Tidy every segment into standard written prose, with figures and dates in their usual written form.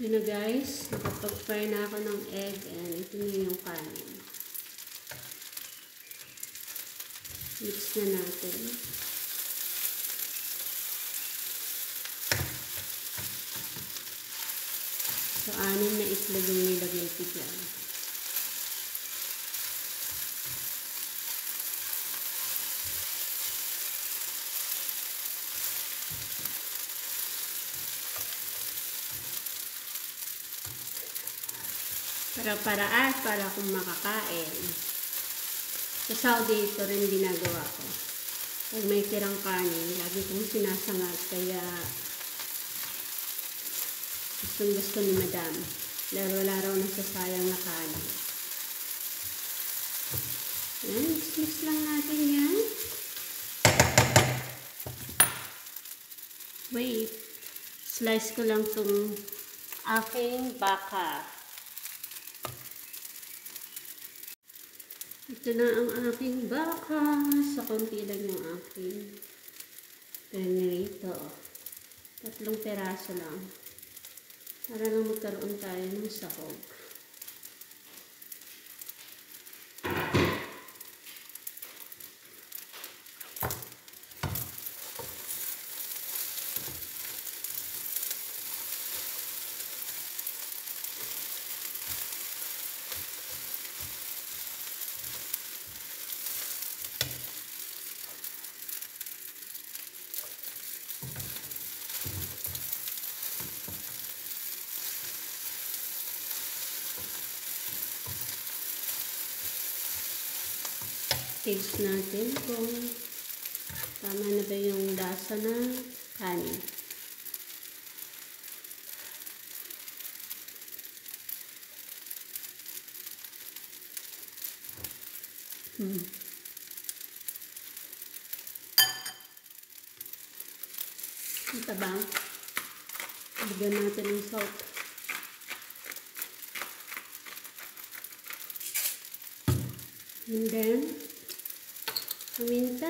Yun na guys, nakapag-fry na ako ng egg and ito na yung kanin. Mix na natin. So, 6 na itlog yung nilagay ko dyan. Para kung makakain. Sa Saudi, ito rin ginagawa ko. Pag may tirang kanin, lagi kong sinasangat, kaya gusto ni Madam. Dahil wala raw nasasayang na kanin. Yan, mix lang natin yan. Wait, slice ko lang itong aking baka. Ito na ang aking baka. Sa konti lang yung aking ganito. 3 peraso lang. Para lang magkaroon tayo ng sahog. Taste natin kung tama na ba yung lasa ng kanin. Ito ba? Bigyan natin ng salt. And then, paminta.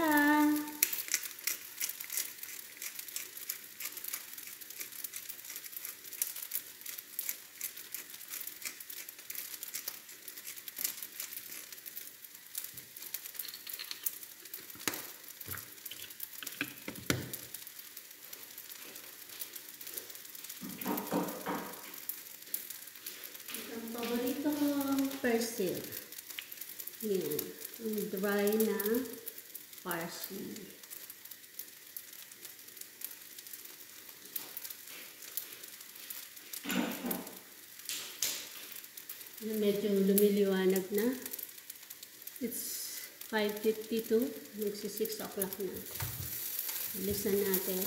Ang paborito kong persil. Yan. Ang dry na parsley. Medyo lumiliwanag na. It's 5:52. Magsi 6 o'clock na. Bilisan natin.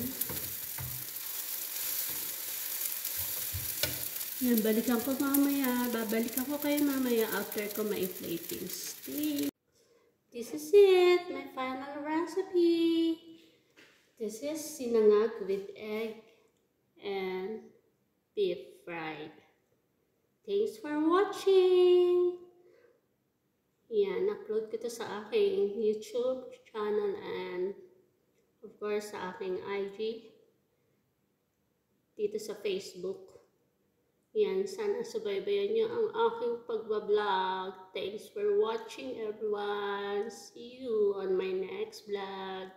Yan, balikan ko mamaya. Babalikan ko kayo mamaya after ko ma-plating. Stay. This is it, my final recipe. This is sinangag with egg and beef fried. Thanks for watching. Yan, upload ko to sa aking YouTube channel and of course sa aking IG. Dito sa Facebook. Yan, sana subaybayan nyo ang aking pagbablog. Thanks for watching everyone. See you on my next vlog.